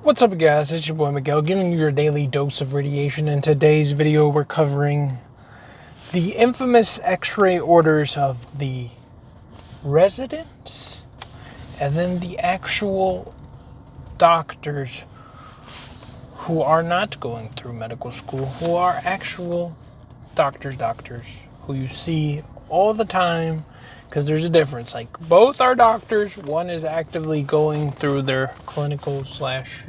What's up, guys? It's your boy Miguel, giving you your daily dose of radiation. In today's video, we're covering the infamous X-ray orders of the residents and then the actual doctors who are not going through medical school, who are actual doctors who you see all the time. Because there's a difference. Like, both are doctors. One is actively going through their clinical slash,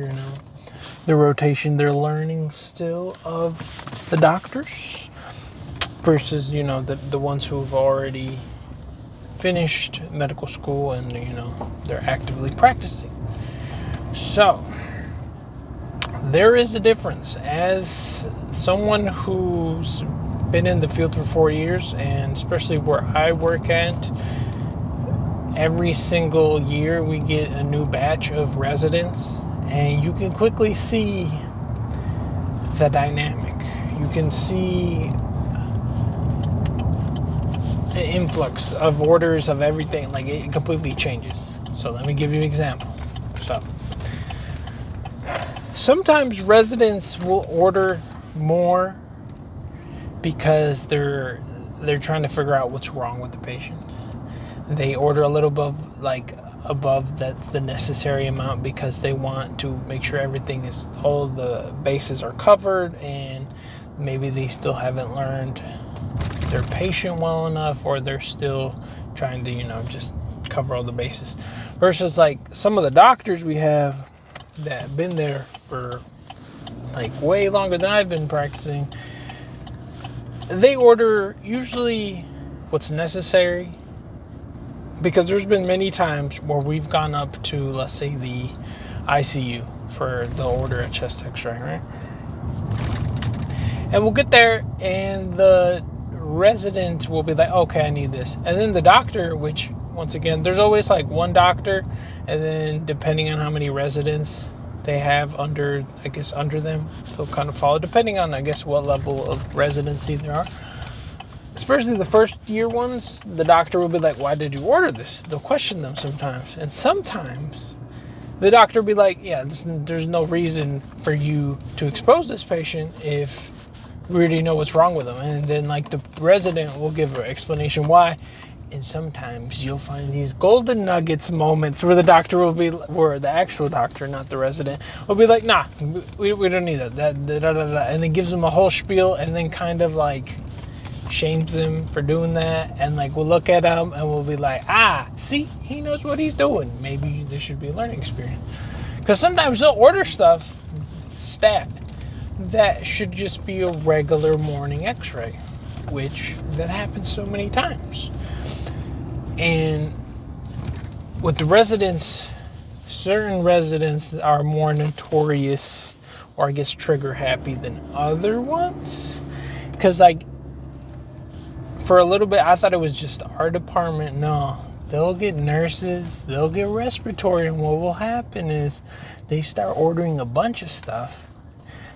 the rotation, they're learning still of the doctors versus, the ones who've already finished medical school and, they're actively practicing. So, there is a difference. As someone who's been in the field for 4 years, and especially where I work at, every single year we get a new batch of residents, and you can quickly see the dynamic. You can see an influx of orders of everything. Like, it completely changes. So let me give you an example. So sometimes residents will order more because they're trying to figure out what's wrong with the patient. They order a little above the necessary amount because they want to make sure all the bases are covered, and maybe they still haven't learned their patient well enough, or they're still trying to, just cover all the bases. Versus like some of the doctors we have that have been there for like way longer than I've been practicing, they order usually what's necessary, because there's been many times where we've gone up to, let's say, the ICU for the order a chest X-ray, right? And we'll get there, and the resident will be like, okay, I need this. And then the doctor, which, once again, there's always like one doctor, and then depending on how many residents they have under them, they'll kind of follow, depending on, what level of residency there are. Especially the first year ones, the doctor will be like, why did you order this? They'll question them sometimes. And sometimes the doctor will be like, yeah, there's no reason for you to expose this patient if we already know what's wrong with them. And then like the resident will give an explanation why. And sometimes you'll find these golden nuggets moments where the actual doctor, not the resident, will be like, nah, we don't need that. And then gives them a whole spiel, and then kind of like shames them for doing that. And like, we'll look at them and we'll be like, see, he knows what he's doing. Maybe this should be a learning experience. Because sometimes they'll order stuff, that should just be a regular morning X-ray, which that happens so many times. And with the residents, certain residents are more notorious, or trigger happy than other ones. Because like, for a little bit, I thought it was just our department. No, they'll get nurses, they'll get respiratory, and what will happen is they start ordering a bunch of stuff.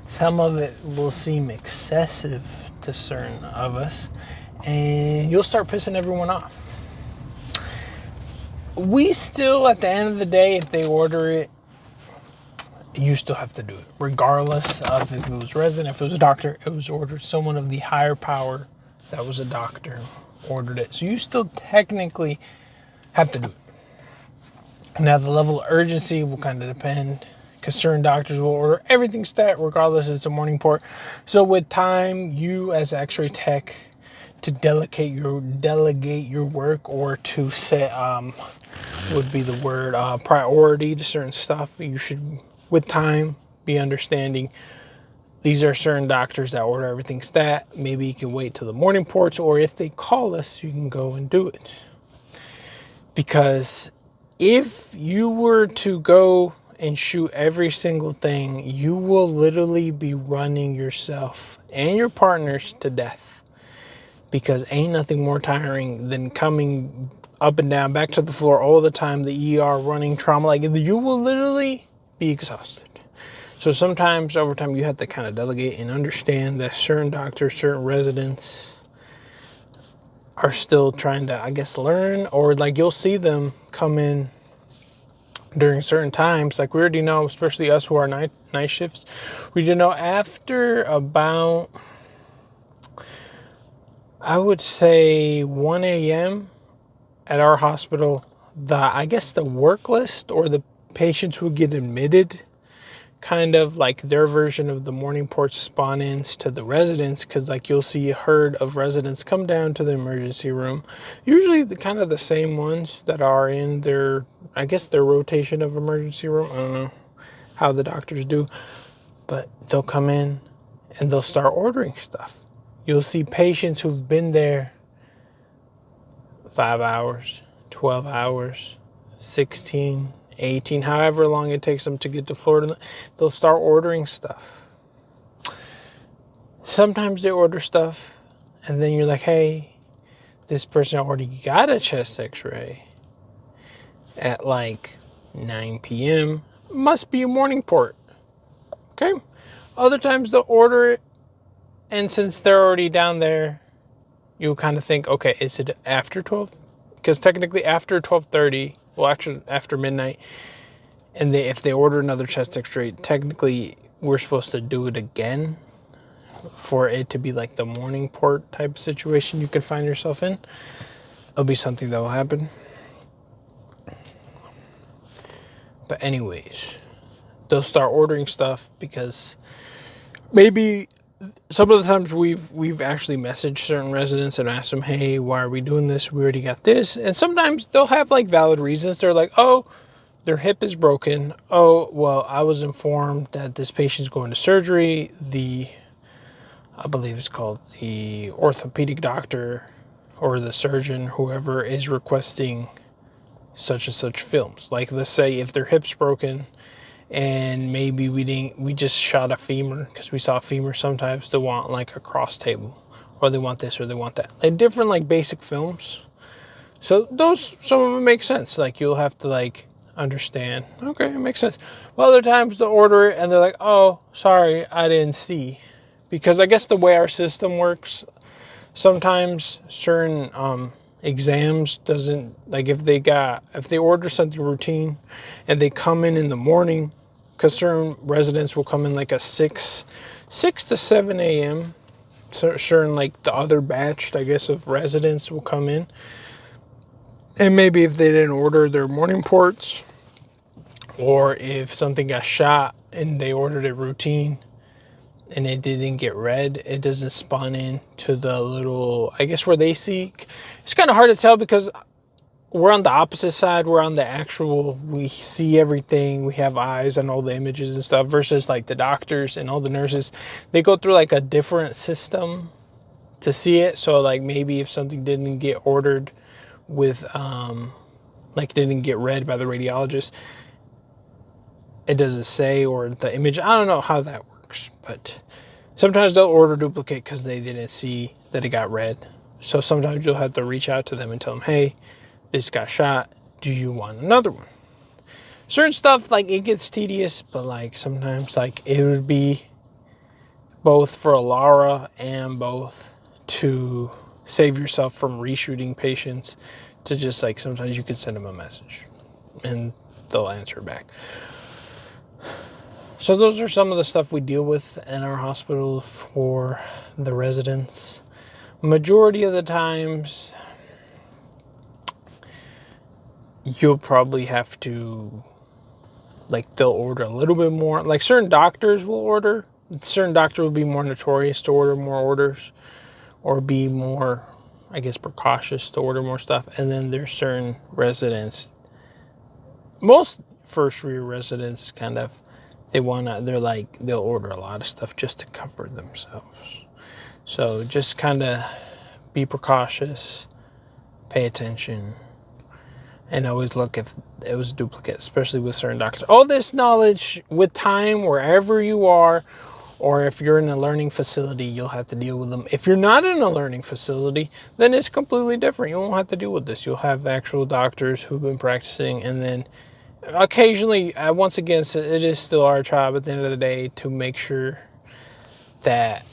Some of it will seem excessive to certain of us, and you'll start pissing everyone off. We still, at the end of the day, if they order it, you still have to do it. Regardless of if it was resident, if it was a doctor, it was ordered. Someone of the higher power that was a doctor ordered it. So you still technically have to do it. Now, the level of urgency will kind of depend, because certain doctors will order everything stat regardless if it's a morning port. So with time, you as X-ray tech, to delegate your work, or to set would be the word priority to certain stuff, you should, with time, be understanding these are certain doctors that order everything stat. Maybe you can wait till the morning ports, or if they call us, you can go and do it. Because if you were to go and shoot every single thing, you will literally be running yourself and your partners to death. Because ain't nothing more tiring than coming up and down, back to the floor all the time, the ER, running trauma. Like, you will literally be exhausted. So sometimes over time you have to kind of delegate and understand that certain doctors, certain residents are still trying to, learn, or like you'll see them come in during certain times. Like we already know, especially us who are night shifts, we do know after about, I would say 1 a.m. at our hospital, I guess the work list or the patients who get admitted, kind of like their version of the morning port spawn-ins to the residents, because like you'll see a herd of residents come down to the emergency room, usually kind of the same ones that are in their, I guess, their rotation of emergency room. I don't know how the doctors do, but they'll come in and they'll start ordering stuff. You'll see patients who've been there 5 hours, 12 hours, 16, 18, however long it takes them to get to Florida. They'll start ordering stuff. Sometimes they order stuff and then you're like, hey, this person already got a chest x-ray at like 9 p.m. Must be a morning port. Okay. Other times they'll order it, and since they're already down there, you'll kind of think, okay, is it after 12? Because technically after 12:30, well, actually after midnight, and if they order another chest x-ray, technically we're supposed to do it again for it to be like the morning port type of situation you could find yourself in. It'll be something that will happen. But anyways, they'll start ordering stuff because maybe some of the times we've actually messaged certain residents and asked them, hey, why are we doing this? We already got this. And sometimes they'll have like valid reasons. They're like, oh, their hip is broken. Oh, well, I was informed that this patient's going to surgery. I believe it's called the orthopedic doctor or the surgeon, whoever is requesting such and such films. Like, let's say if their hip's broken and maybe we just shot a femur, because we saw a femur. Sometimes they want like a cross table, or they want this or they want that, like different like basic films. So those, some of them make sense. Like you'll have to like understand, okay, it makes sense. Well, other times they'll order it and they're like, oh, sorry, I didn't see. Because I guess the way our system works, sometimes certain exams doesn't, like if they order something routine and they come in the morning, because certain residents will come in like a 6 to 7 a.m. So certain like the other batch, I guess, of residents will come in. And maybe if they didn't order their morning ports, or if something got shot and they ordered it routine and it didn't get read, it doesn't spawn in to the little, I guess, where they see. It's kind of hard to tell because we're on the opposite side. We're on the actual, we see everything. We have eyes on all the images and stuff, versus like the doctors and all the nurses. They go through like a different system to see it. So like maybe if something didn't get ordered with, like didn't get read by the radiologist, it doesn't say, or the image, I don't know how that works, but sometimes they'll order duplicate because they didn't see that it got read. So sometimes you'll have to reach out to them and tell them, hey, this got shot, do you want another one? Certain stuff, like it gets tedious, but like sometimes like it would be both for Alara and both to save yourself from reshooting patients, to just like sometimes you could send them a message and they'll answer back. So those are some of the stuff we deal with in our hospital for the residents. Majority of the times, you'll probably have to, like they'll order a little bit more. Like certain doctors will order. Certain doctors will be more notorious to order more orders, or be more, I guess, precautious to order more stuff. And then there's certain residents, most first year residents kind of, they'll order a lot of stuff just to cover themselves. So just kind of be precautious, pay attention, and always look if it was duplicate, especially with certain doctors. All this knowledge with time, wherever you are, or if you're in a learning facility, you'll have to deal with them. If you're not in a learning facility, then it's completely different. You won't have to deal with this. You'll have actual doctors who've been practicing, and then occasionally, once again, it is still our job at the end of the day to make sure that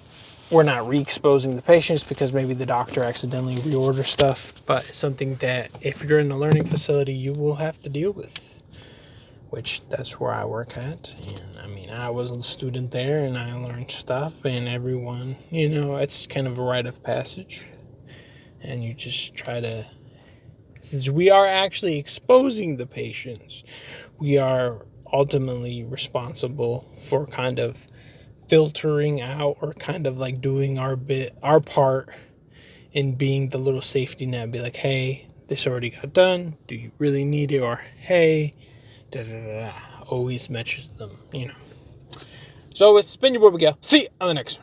we're not re-exposing the patients, because maybe the doctor accidentally reorders stuff. But it's something that if you're in a learning facility, you will have to deal with. which that's where I work at. And I mean, I was a student there and I learned stuff, and everyone, it's kind of a rite of passage. And you just try to, since we are actually exposing the patients, we are ultimately responsible for kind of filtering out, or kind of like doing our part in being the little safety net. Be like, hey, this already got done. Do you really need it? Or, hey, da da da da. Always matches them, So it's been your boy Miguel. See you on the next one.